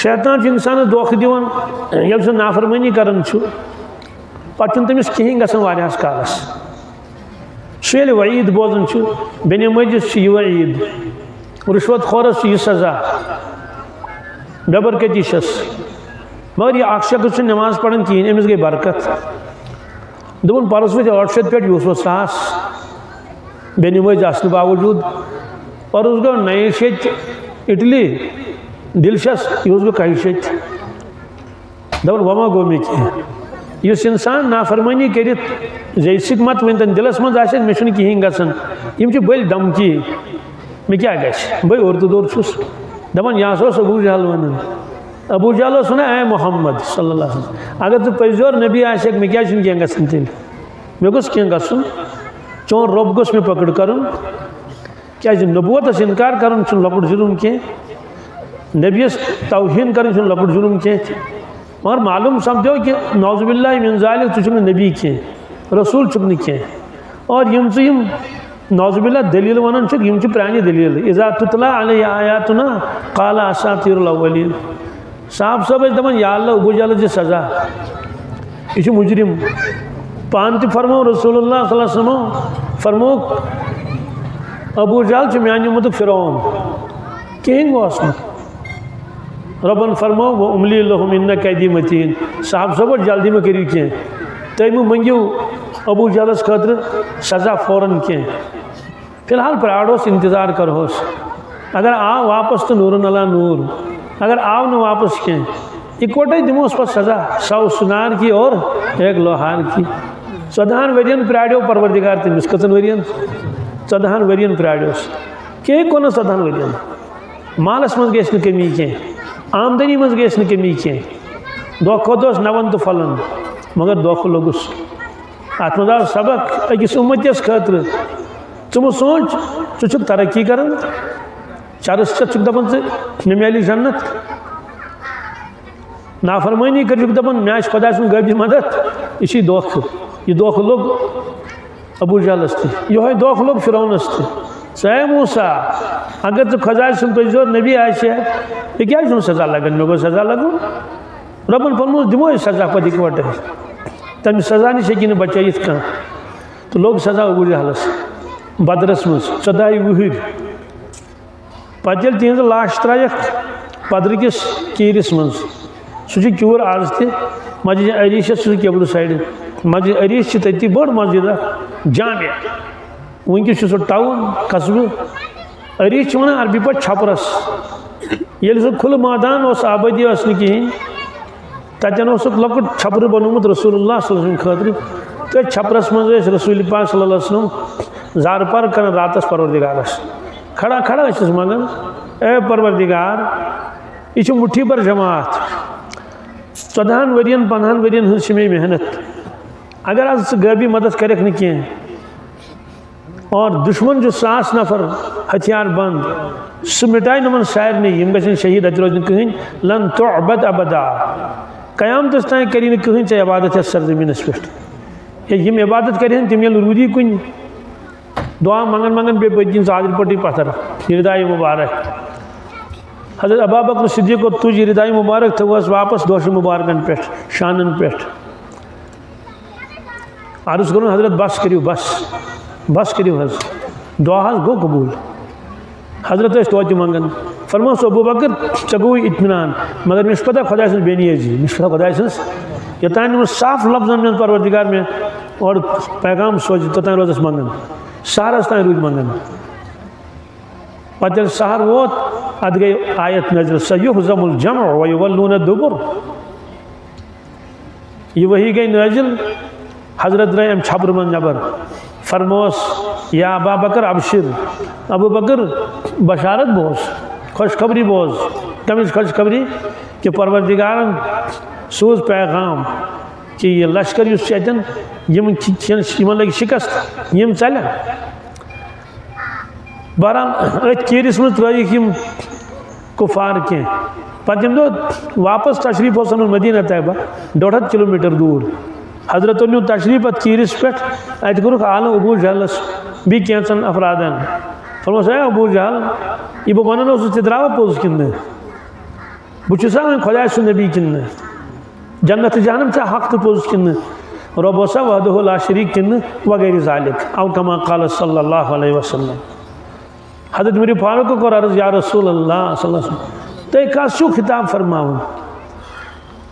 شیطان انسان دھوکہ دِوان ییٚلہِ سُہ نافرمٲنی کران چھُ پتہٕ چھُنہٕ تٔمِس کِہیٖنۍ گژھان واریاہس کالس سُہ ییٚلہِ وعیٖد بوزان چھُ بیٚنہِ مٲجِس چھِ یہِ وعیٖد رُشوت خورس چھِ یہِ سزا بے برکتی چھس مگر یہ اکھ شخص چھُنہٕ نماز پران کِہیٖنۍ أمِس گٔے برکت دوٚپُن پرُس ؤتھۍ 800 پٮ۪ٹھ یہِ اوس وۄنۍ 1000 بیٚنہِ مٲج آسنہٕ باوجوٗد پرُس گوٚو 900 اِٹلی دِلشس یہِ اوس گوٚو 100 دپُن وۄنۍ ما گوٚو مےٚ کینٛہہ یُس اِنسان نافرمٲنی کٔرِتھ زیٚیہِ سۭتۍ مت ؤنۍتن دِلس منٛز آسہِ مےٚ چھُنہٕ کِہیٖنۍ گژھان یِم چھِ بٔلۍ دھمکی مےٚ کیٛاہ گژھِ بٔے اُردو دور چھُس دپان یہِ ہسا اوس ابوٗ جہل ونان ابوٗ جہل اوس ونان اے محمد صلی اللہ علیہ وسلم اگر ژٕ پٔزۍ یور نبی آسٮ۪کھ مےٚ کیٛازِ چھُنہٕ کینٛہہ گژھان تیٚلہِ مےٚ گوٚژھ کینٛہہ گژھُن چون رۄب گوٚژھ مےٚ پکڑ کرُن کیٛازِ نبوتس انکار کرُن چھُنہٕ لۄکُٹ جُرم کینٛہہ نبیَس توہیٖن کرٕنۍ چھُنہٕ لۄکُٹ جُرم کینٛہہ مگر معلوٗم سپدیو کہ نعوذ باللہ من ذالک ژٕ چھُکھ نہٕ نبی کینٛہہ رسوٗل چھُکھ نہٕ کینٛہہ اور یِم ژٕ یِم نعوذ باللہ دلیٖل ونان چھُکھ یِم چھِ پرٛانہِ دلیٖل اذا تُتلا علیہ آیاتنا قال اساطیر الاولین صاحب صٲب ٲسۍ دپان یا اللہ ابوٗ جہلس دِ سزا یہِ چھُ مُجرم پانہٕ تہِ فرمو رسول اللہ صلی اللہ علیہ وسلمو فرمووُکھ ابوٗ جہل چھُ میانہِ مُتعلق فرعون کِہیٖنۍ گوٚوس نہٕ رۄبن فرمو وہ املی لہم ان قیدی متین صاحب صٲب جلدی مہ کٔرِو کینٛہہ تُہۍ مہ منٛگِو ابوٗ جہلس خٲطرٕ سزا فوراً کینٛہہ فی الحال پرٛاروس انتظار کرہوس اگر آو واپس تہٕ نوٗرن علیٰ نوٗر اگر آو نہٕ واپس کینٛہہ اِکوٹے دِمہوس پتہٕ سزا 100 سُنار کی اور 1 لوہار کی 14 ؤرین پرٛاریو پروردگار تٔمِس کٔژن ؤرین 14 ؤرین پرٛاریوس کینٛہہ کوٚرنس 14 ؤرین مالس منٛز گژھِ نہٕ کمی کینٛہہ آمدنی منٛز گژھِ نہٕ کمی کینٛہہ دۄہ کھۄتہٕ اوس نون تہٕ پھلن مگر دھوکہٕ لوٚگُس اتھ منٛز آو سبق أکِس اُمتِس خٲطرٕ ژٕ مہٕ سونٛچ ژٕ چھُکھ ترقی کران چرس چھتھ چھُکھ دپان ژٕ مےٚ میلہِ جنت نافرمٲنی کٔرِتھ دپان مےٚ آسہِ خۄداے سُنٛد غٲبی مدد یہِ چھُے دھوکہٕ یہِ دھوکہٕ لوٚگ ابوٗ جہلس تہِ یِہوے دھوکہٕ لوٚگ فرعونس تہِ ژٕ اے موسیٰ اگر ژٕ خۄداے سُنٛد پٔزۍ یور نبی آسہِ یہِ کیٛازِ چھُنہٕ سزا لگان مےٚ گوٚژھ سزا لگُن رۄبن فرمووُس دِمو أسۍ سزا پتہٕ اِکوٹے تمہِ سزا نِش ہیٚکی نہٕ بچٲیِتھ کانٛہہ تہٕ لوٚگ سزا ابوٗ جہلس بدرس منٛز 14 وُہٕرۍ پتہٕ ییٚلہِ تِہنٛزٕ لاش ترٛایکھ پدرٕ کِس کیٖرِس منٛز سُہ چھُ کیوٗر آز تہِ مسجد عریٖشس چھُ قبلہٕ سایڈٕ مسجد عریٖش چھِ تٔتی بٔڑ مسجد اکھ جامع وٕنکیٚس چھُ سُہ ٹاوُن قصبہٕ عریٖش چھِ ونان عربی پٲٹھۍ چھپرس ییٚلہِ سُہ کھُلہٕ مٲدان اوس آبٲدی ٲس نہٕ کِہیٖنۍ تتٮ۪ن اوسُکھ لۄکُٹ چھپرٕ بنومُت رسول اللہ صلی اللہ علیہ وسلم خٲطرٕ تٔتھۍ چھپرس منٛز ٲسۍ رسول پاک صلی اللہ علیہ وسلم زارٕ پار کران راتس پروردگارس کھڑا کھڑا ٲسِس منگان اے پروردگار یہِ چھُ مُٹھی بھر جماعت 14 ؤرین 15 ؤرین ہٕنٛز چھِ مےٚ محنت اگر آز ژٕ غٲبی مدد کرکھ نہٕ کینٛہہ اور دشمن چھُ 100 نفر ہتھیار بنٛد سُہ مٹایہِ نہٕ سارنٕے یِم گژھن شہیٖد اتہِ روزِ نہٕ کٕہٕنۍ لن تعبد ابدا قیامتس تانۍ کری نہٕ کٕہٕنۍ ژےٚ عبادت یتھ سرزمیٖنس پٮ۪ٹھ یِم عبادت کرہن تِم ییٚلہِ روٗدی کُنہِ دعا منگن منگن بیٚیہِ پٔتۍ دِنۍ ژادرِ پٔٹی پتھر یہِ ردایہِ مُبارک حضرت ابوٗبکر صدیٖق تُج یہِ ردایہِ مُبارک تھٲوہس واپس دوشہِ مُبارکن پٮ۪ٹھ شانن پٮ۪ٹھ عرض کوٚرُن حضرت بس کٔرِو بس کٔرِو حظ دعا حظ گوٚو قبوٗل حضرت ٲسۍ توتہِ منگان فرموس ابوٗبکر ژےٚ گوٚوُے اطمینان مگر مےٚ چھِ پتہ خۄداے سٕنٛز بے نیٲزی مےٚ چھِ پتہ خۄداے سٕنٛز یوٚتانۍ نہٕ صاف لفظن منٛز پروردگار مےٚ اورٕ پیغام سوزِ توٚتانۍ روزس منگان سحرس تانۍ روٗدۍ منگان پتہٕ ییٚلہِ سحر ووت اتھ گٔے آیت نٲزِل سَیُہزَمُ الجمع وَیُوَلُّونَ الدُّبُر یہِ ؤحی گٔے نٲزِل حضرت درٛاے امہِ چھپرٕ منٛز نٮ۪بر فرموس یا ابا بکر ابشر ابوٗبکر بشارت بوز خوشخبری بوز کمِچ خوشخبری کہ پروردگارن سوز پیغام کہ یہ لشکر یُس چھُ اتٮ۪ن یِمن لگہِ شکست یِم ژلن بہرحال أتھۍ کیٖرِس منٛز ترٲیِکھ یِم کُفار کینٛہہ پتہٕ ییٚمہِ دۄہ واپس تشریٖف اوس اَنُن مدیٖنہ طیبہ 150 کِلوٗمیٖٹر دوٗر حضرتو نیوٗ تشریٖف اتھ کیٖرِس پٮ۪ٹھ اتہِ کوٚرُکھ عالم ابوٗ جہلس بیٚیہِ کینٛژن افرادن فرموس اے ابوٗ جہل یہِ بہٕ ونان اوسُس تہِ درٛاوا پوٚز کِنہٕ نہٕ بچا خدا سن نبی کن جنت جہنم چا حق تو پوز کن رب وسا وحدہ لا شریک کن وغیر ذالک او کما قال صلی اللہ علیہ وسلم حضرت میری فاروق کو عرض یا رسول اللہ صلی اللہ علیہ وسلم تے کس چھو خطاب فرماؤں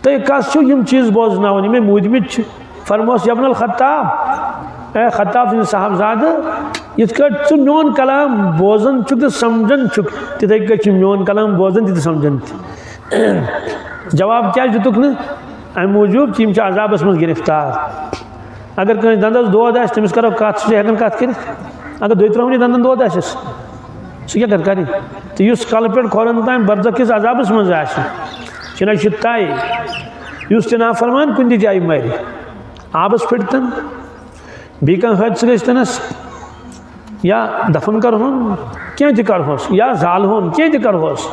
تے کس چھو یم چیز بوزناؤں میں مودمت فرموس ابن الخطاب اے خطاب سن صاحب زادہ یہ کٹ میون کلام بوزن چک تو سمجھن چک تتھے کٹ میون کلام بوزن تھی سمجھن تھی جواب کیا دتک نا ام موجوب تم عذابس من گرفتار اگر کنس دندس دود آس تمس کرو کت سہ ہیکن کت کرت اگر دۄیہِ ترٛہنی دندن دود آسس سہ کیا کر تو اس کل پہ کھولن تام برزخ کس عذابس من چنہ یہ طے اس تہ نافرمان کن تہ جائے مر آبس پھٹتن بی کھانا حادثہ گھنس یا دفن کرہون کی تہ کرہوس یا زالہون کی تہ کرہوس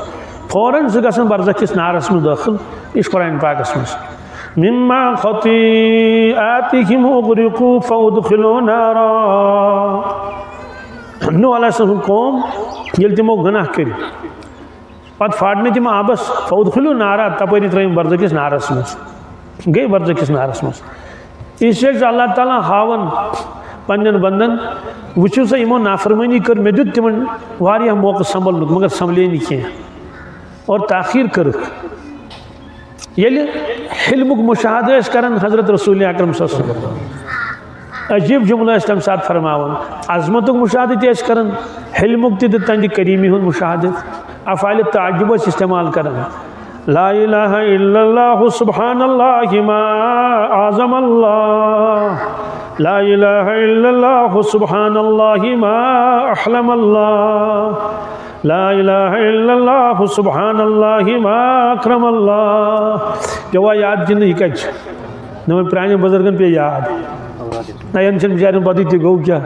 فوراً سہ گژھن برزخ کس نارس من داخل اس قرآن پاکس مز مما خطیئاتہم اغرقوا فادخلوا نارا نوح علیہ السلام قوم یل تمو گناہ کر پتہ پھاڑنے تم آبس فادخلوا نارا تپری ترائم برزخ کس نارس مز گئی برزخ کس نارس مز اس سے اللہ تعالیٰ ہاون پنن بندن وچو سا یمو نافرمانی کر میں دیت تمن واریاہ موقع سنبھل مگر سنبھلے نہیں کیا اور تاخیر کرک یل حلمک مشاہدہ اس کرن حضرت رسول اکرم صلی اللہ علیہ وسلم عجیب جملہ اس تم ساتھ فرماون عظمتک مشاہدہ تی اس کرن حلمک تی تند کریمی ہن مشاہدہ افعال تعجب اس استعمال کرن لا الہ الا اللہ سبحان اللہ ما اعظم اللہ لا الہ الا اللہ سبحان اللہ ما احلم اللہ لا الہ الا اللہ سبحان اللہ ما اکرم اللہ جو یاد جن یہ کچھ نو پرانے بزرگن پہ یاد نین چھن بچارن پتہ تہ گو کیا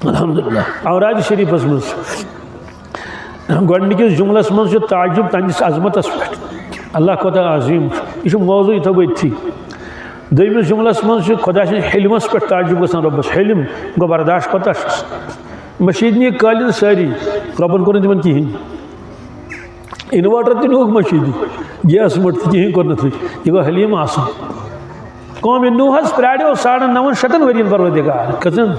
الحمدللہ اوراد شریف اس مز گوڈنکس جملس مز تعجب تہندس عظمتس پہ اللہ خدا عظیم یہ موضوع یہ تھو تھی دویمس جملس مز خدا سن حلمس پہ تعجب گژھان ربس حلم گو برداشت کوتاہ مشیدنی قالین ساری ربن کور تمن کہین انورٹر تہ نیوک مشیدی گیس مٹ تہ کہین کور یہ گو حلیم آسان قوم نوحس پراڑیو 9.5 ورین پروردگار کچن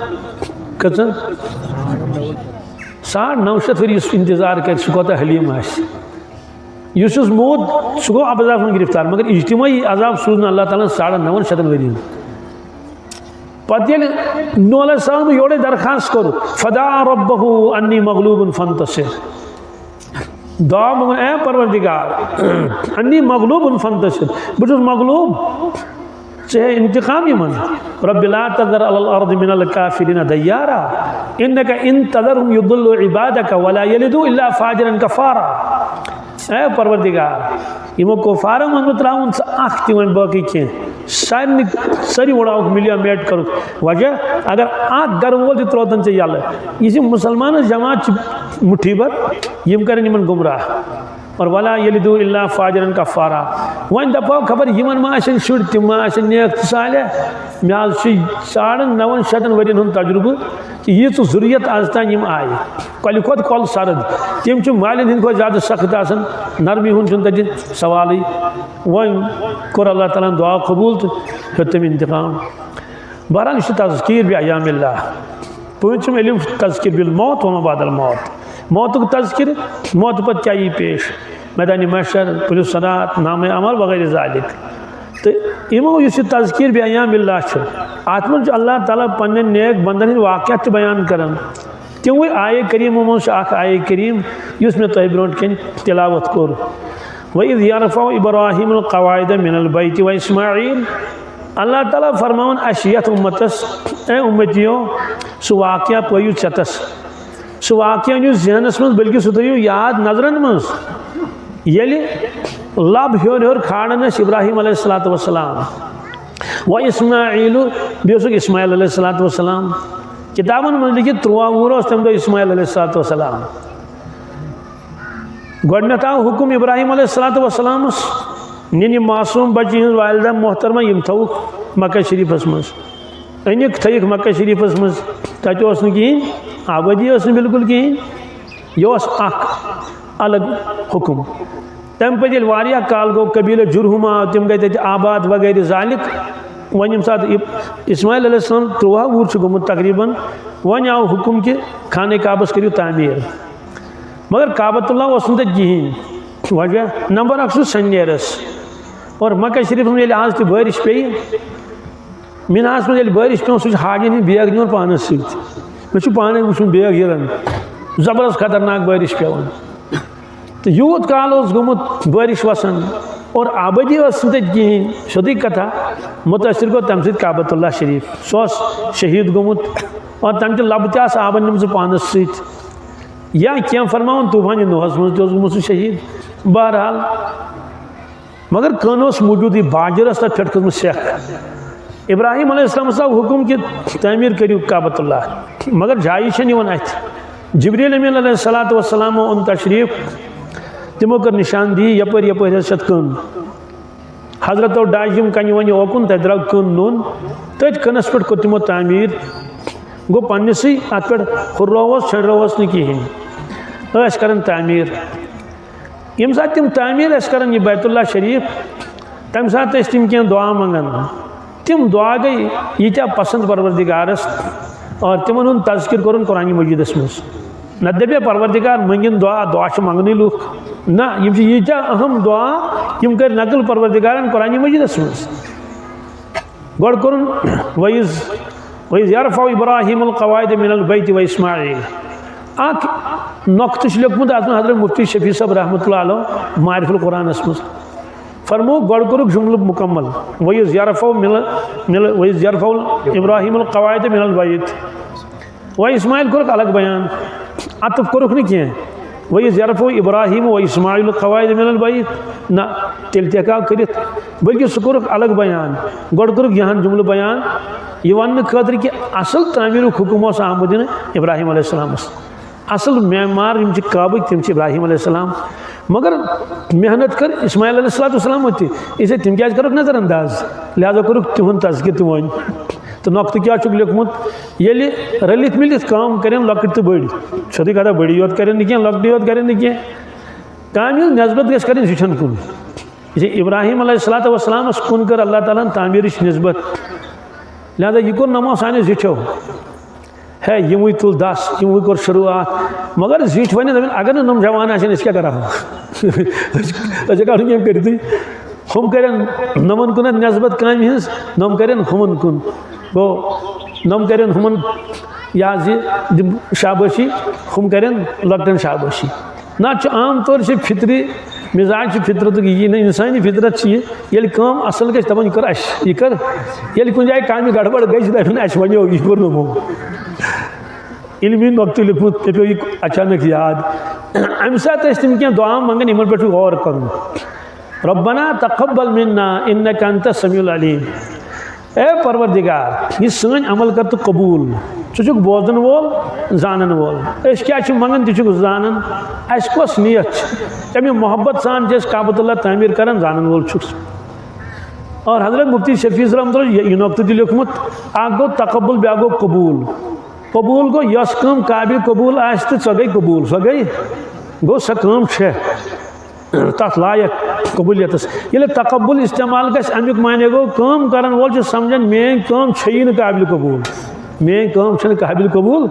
9.5 وری انتظار کر سہ کوتاہ حلیم آس اس موت سہ گو عذاب من گرفتار مگر اجتماعی عذاب سوزن اللہ تعالیٰ 9.5 ورین پتہ یل نوح علیہ السلام یورے درخواست کر فدعا ربہ انی مغلوب فانتصر دعا منگن اے پروردگار انی مغلوب فانتصر بچس مغلوب ژے انتقام یمن رب لا تذر علی الارض من الکافرین دیارا انک ان تذرهم یضلوا عبادک ولا یلدوا الا فاجرا کفارا اے پروردگار یمو کفار من تراون اخ تمن باقی کی ساری وڑاؤ ملیا میٹ کرو وجہ اگر آنکھ گر وول تہ تروتن ژے یل یہ مسلمان جماعت مٹھی بر یم کرن یمن گمراہ اور ولا یلدوا الا فاجرا کفارا ون دپو خبر یمن ما آسن شر تم ما آسن نیک صالح مے آز 9.5 ورین ہند تجربہ کہ یہ ضروریت آز تان یم آئے کل کھت کل سرد تم مالین ہند کھت زیادہ سخت آسان نرمی ہند چھن تتہ سوالی ون کور اللہ تعالیٰ دعا قبول تو ہیوت تم انتقام بہرحال یہ تذکیر بایام اللہ پونچم علم تذکیر بالموت وما بعد الموت موتک تذکر موت پتہ کیا یہ پیش میدان محشر پولیس صراط نام عمل وغیرہ ذالک تو یمو اس تذکیر بایام اللہ ات من اللہ تعالیٰ پنن نیک بندن ہند واقعات بیان کران تموے آئے کریم من اخ آئے کریم اس میں تہ برونٹ کن تلاوت کور وَإِذْ يَرْفَعُ إِبْرَاهِيمُ الْقَوَاعِدَ مِنَ الْبَيْتِ وَإِسْمَاعِيلُ اللہ تعالیٰ فرماون اشیت امتس اے امتیو سو واقعہ پویو چتس سو واقعہ نیو ذہنس من بلکہ سو تھیو یاد نظرن من یلی لب ہیور کھاڑن اس ابراہیم علیہ السلام و اسماعیل بیسک اسماعیل علیہ السلام کتابن من لکھی 13 وہر تم دہ اسماعیل علیہ السلام گۄڈنیتھ آو حکم ابراہیم علیہ السلام نن معصوم بچی ہز والدہ محترمہ یم تھوک مکہ شریفس مز انک تھیک مکہ شریفس مز تتہ اس کہین آبادی اس بالکل کہین یہ الگ حکم. تمہ پتہ واریاہ کال گو قبیلہ جرہما تم گئی تتہ آباد وغیرہ ذالک ون یم سات اسماعیل علیہ السلام 13 وُہر گومت تقریباً ون آو حکم کہ خانہ کعبس کریو تعمیر مگر کعبۃ اللہ اوس نہٕ تتہِ کہین وجہ نمبر اکھ سُہ سنیرس اور مکہ شریف من ییٚلہِ آز تہِ بٲرِش پیٚیہِ میناہس من ییٚلہِ بٲرِش پیٚوان سُہ چھُ حاجن ہٕنٛدۍ بیگ نِوان پانس سۭتۍ مےٚ چھُ پانے وٕچھمُت بیگ ہِران زبردست خطرناک بٲرِش پیٚوان تو یوت کال اوس گوٚمُت بٲرِش وسان اور آبادی ٲس نہٕ تتہِ کِہیٖنۍ سیوٚدُے کتھا مُتٲثر گوٚو تمہِ سۭتۍ کعبۃ اللہ شریف سُہ اوس شہیٖد گوٚمُت اور تمچہِ لبہٕ تہِ آسہٕ آبن نِمژٕ پانس سۭتۍ یا کینٛہہ فرماوُن طوٗفانہِ نوحس منٛز تہِ اوس گوٚمُت سُہ شہیٖد بہرحال مگر کٔن اوس موٗجوٗدٕے باجر ٲس تتھ پٮ۪ٹھ کھٔژمٕژ سٮ۪کھ ابراہیم علیہ السلامس آو حکم کہ تعمیر کریو کعبۃ اللہ مگر جایہِ چھنہٕ یِوان اتھِ جبریل امین علیہ الصلوۃ والسلام اوٚن تشریف تمو کٔر نشاندہی یپٲرۍ یپٲرۍ حظ چھِ کٔن حضرتو ڈاجہِ یِم کنہِ ونہِ اوکُن تتہِ درٛاو کٔن نوٚن تٔتھۍ کٔنس پٮ۪ٹھ کوٚر تمو تعمیٖر گوٚو پننسٕے اتھ پٮ۪ٹھ ہُررووس چھٔنڈرووس نہٕ کِہیٖنۍ ٲسۍ کران تعمیٖر ییٚمہِ ساتہٕ تِم تعمیٖر ٲسۍ کران یہِ بیت اللہ شریف تمہِ ساتہٕ ٲسۍ تِم کینٛہہ دعا منگان تم دعا گئی ییٖتیاہ پسند پروردگارس اور تمن ہُنٛد تذکر کوٚرُن قرآنِ مجیدس منٛز نہ دپے پروردگار منگن دعا دعا چھِ منگنٕے لُکھ نہ یِم چھِ ییٖتیاہ اہم دعا یِم کٔرۍ نقل پروردگارن قرآنِ مجیدس منٛز گۄڈٕ کوٚرُن وَإِذْ يَرْفَعُ إِبْرَاهِيمُ الْقَوَاعِدَ مِنَ الْبَيْتِ وَإِسْمَاعِيلُ اکھ نۄقطہٕ چھُ لیوٚکھمُت اتھ منٛز حضرت مفتی شفیع صٲب رحمۃ اللہ علیہ معرف القرآنس منٛز فرمو گۄڈٕ کوٚرُکھ جملہٕ مکمل وَإِذْ يَرْفَعُ إِبْرَاهِيمُ الْقَوَاعِدَ مِنَ الْبَيْتِ وَإِسماعیل کوٚرُکھ الگ بیان عطف کوٚرُکھ نہٕ کینٛہہ وَإِذْ يَرْفَعُ إِبْرَاهِيمُ وَإِسماعیلُ الْقَوَاعِدَ مِنَ الْبَيْتِ نہ تیٚلہِ تہِ ہٮ۪کہٕ کٔرِتھ بلکہ سُہ کوٚرُکھ الگ بیان گۄڈٕ کوٚرُکھ یہن جملہٕ بیان یہ وننہٕ خٲطرٕ کہِ اصل تعمیٖرُک حُکم اوس آمُت دِنہٕ ابراہیم علیہ السلامس اصل معمار یِم چھِ کعبٕکۍ تِم چھِ ابراہیم علیہ السلام مگر محنت کر اسماعیل علیہ السلام تہِ اسے تِم کیٛازِ کٔرٕکھ نظر انداز لہذا کوٚرُکھ تِہُنٛد تذکر تہِ وۄنۍ تہٕ نۄقطہٕ کیٛاہ چھُکھ لیوٚکھمُت ییٚلہِ رٔلِتھ مِلِتھ کٲم کرن لۄکٕٹۍ تہٕ بٔڑۍ سیوٚدُے کتھا بٔڑی یوت کرن نہٕ کینٛہہ لۄکٹی یوت کرن نہٕ کینٛہہ کامہِ ہٕنٛز نسبت گژھِ کرٕنۍ زِٹھٮ۪ن کُن یہِ ابراہیم علیہ الصلوۃ والسلامس کُن کٔر اللہ تعالیٰ ہن تعمیٖرٕچ نسبت لہذا یہ کوٚر نمو سانیو زِٹھیو ہے یِموٕے تُل دس یِموٕے کوٚر شروعات مگر زِٹھۍ ونن دپن اگر نہٕ نۄم جوان آسن أسۍ کیٛاہ کرہو أسۍ ہٮ۪کہو نہٕ کینٛہہ کٔرِتھٕے ہُم کرن نۄمن کُنتھ نسبت کامہِ ہٕنٛز نۄم کرن ہُمن کُن گوٚو نۄم کرن ہُمن یہِ حظ یہِ شابٲشی ہُم کرن لۄکٹٮ۪ن شابٲشی نتہٕ چھُ عام طور چھِ فطری مزاج چھُ فطرتُک یی نہ انسٲنی فطرت چھِ یہِ ییٚلہِ کٲم اصل گژھِ دپان یہِ کٔر اَسہِ یہِ کٔر ییٚلہِ کُنہِ جایہِ کامہِ گڑبڑ گژھِ دپن اَسہِ وَنیو یہِ کوٚر نوٚمو علمی نۄقطہٕ لیوٚکھمُت مےٚ پیوٚو یہِ اچانک یاد امہِ ساتہٕ ٲسۍ تِم کینٛہہ دعا منگان یِمن پٮ۪ٹھ چھُ غور کرُن ربنا تقبل منا انک انت السمیع العلیم اے پروردگار یہ سٲنۍ عمل کر تہٕ قبوٗل ژٕ چھُکھ بوزن وول زانن وول أسۍ کیٛاہ چھِ منگان تہِ چھُکھ زانان اَسہِ کۄس نیت چھِ تمہِ محبت سان چھِ أسۍ کعبۃ اللہ تعمیٖر کران زانن وول چھُکھ اور حضرت مفتی شفیع رحمۃ اللہ یہِ نۄقطہٕ تہِ لیوٚکھمُت اکھ گوٚو تقبل بیٛاکھ گوٚو قبوٗل قبوٗل گوٚو یۄس کٲم قابل قبوٗل آسہِ تہٕ سۄ گٔے قبوٗل سۄ گٔے گوٚو سۄ کٲم چھےٚ تتھ لایق قبولیتس ییٚلہِ تقبل استعمال گژھِ امیُک معنی گوٚو کٲم کرن وول چھُ سمجھان میٲنۍ کٲم چھیی نہٕ قابل قبوٗل میٲنۍ کٲم چھنہٕ قابل قبوٗل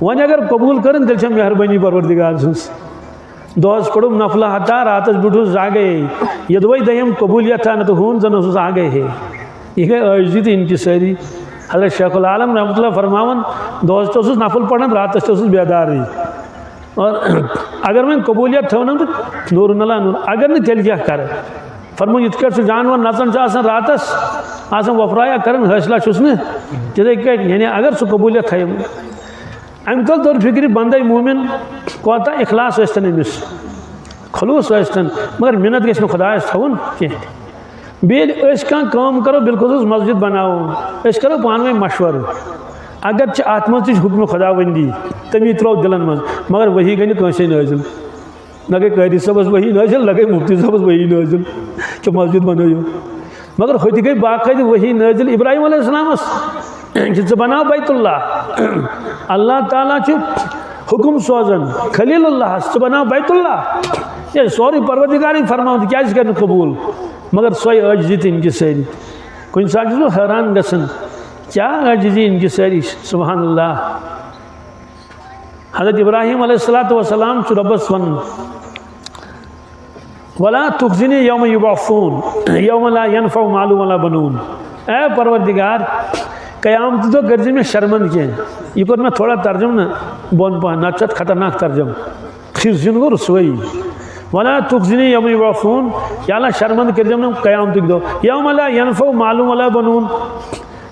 وۄنۍ اگر قبوٗل کرن تیٚلہِ چھےٚ مہربٲنی پروردگار سٕنٛز دۄہس پوٚرُم نفلہ ہتا راتس بیوٗٹھُس زاگے یوٚدوے دٔیِم قبولیتھا نہ تہٕ ہُن زن اوسُس آگے ہے یہِ گٔے عٲجزی تہٕ انکسٲری حضرت شیخ العالم رحمۃ اللہ فرماون دۄہس تہِ اوسُس نفل پران راتس تہِ اوسُس بیدارٕے اور اگر وۄنۍ قبولیت تھٲونم تہٕ نوٗرن اللہ نوٗر اگر نہٕ تیٚلہِ کیٛاہ کرٕ فرموٚو یِتھ کٲٹھۍ سُہ جانور نژان چھُ آسان راتس آسان وۄپھرایا کران حٲصلہ چھُس نہٕ تِتھٕے کٲٹھۍ یعنی اگر سُہ قبولیت تھایہِ امہِ تل توٚر فِکرِ بندے موٗمِن کوتاہ اخلاص ٲسۍتن أمِس خلوٗص ٲسۍتن مگر مِنت گژھِ نہٕ خۄدایس تھاوُن کینٛہہ بیٚیہِ ییٚلہِ أسۍ کانٛہہ کٲم کرو بالخصوٗص مسجد بناوو أسۍ کرو پانہٕ ؤنۍ مشورٕ اگر چھِ اتھ منٛز تہِ چھِ حُکمہِ خۄدا بندی تٔمی ترٛوو دِلن منٛز مگر ؤحی گٔے نہٕ کٲنٛسے نٲزِل نہ گٔے قٲدی صٲبس ؤحی نٲزِل نہ گٔے مفتی صٲبس ؤحی نٲزِل کہ مسجد بنٲیِو مگر ہوٚتہِ گٔے باقٲعدٕ ؤحی نٲزِل ابراہیم علیہ السلامس ژٕ بناو بیت اللہ اللہ تعالیٰ چھُ حکم سوزن خلیل اللہ ثہ بناو بیت اللہ یہ سوری پروردگاری فرماؤں کیا کرنے قبول مگر سوئی عاجزی تھی ان کی ساری کن ساتھ جو حیران گسن کیا عاجزی ان کی ساری سبحان اللہ حضرت ابراہیم علیہ السلام چھ ربس ون ولا تخزنی یوم یبعثون یوم لا ینفع مال ولا بنون اے پروردگار قیامت تو گرزی میں شرمند کیا یہ کر میں تھوڑا ترجم نا بون پا نچت خطرناک ترجم خزن کو رسوئی ولا تخزنی یوم یبعثون یا اللہ شرمند کر جم قیامت دو یوم لا ینفع مال ولا بنون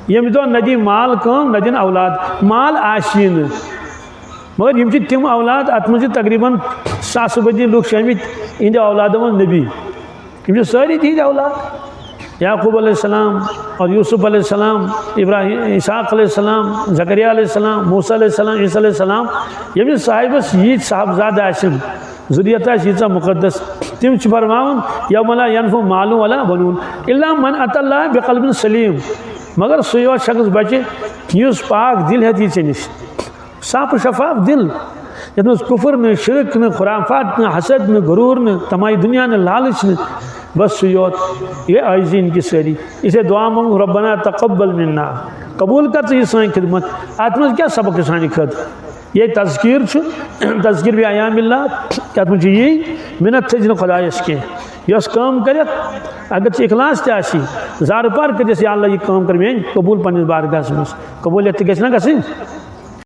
یم دو ندی مال کم ندین اولاد مال آشین مگر یم چھ تم اولاد ات مجھ تقریباً 100 بدی لوگ شامت ان اولاد من نبی یم ساری تھی اولاد یعقوب علیہ السلام اور یوسف علیہ السلام ابراہیم اسحاق علیہ السلام زکریا علیہ السلام موسیٰ علیہ السلام عیسیٰ علیہ السلام یم صاحبس یہ صاحبزاد آسن ذریت یہ مقدس تم فرماؤن یوم لا ینفع مال ولا بنون الا من اتى اللہ بقلب سلیم مگر سو یوت شخص بچے یس پاک دل ہے یہ نش صاف شفاف دل یت مز کفر نہ شرک نہ خرافات نہ حسد نہ غرور نہ تمائی دنیا نہ لالچ نہ بس سو یوت یہ عاجزی ان کی ساری اسے دعا مانگ ربنا تقبل منا قبول کر یہ سان خدمت ات مز کیا سبق سانی خط یہ تذکیر تذکیر بھی ایام اللہ کہ ات مجھ یہ منت تھجن خدایس کی یس کام کرت اگر اخلاص تہ آسی زار پار کر یا اللہ یہ کام کر میں قبول پنس بارگاہس مز قبولیت گژھِ نہ گژھٕنۍ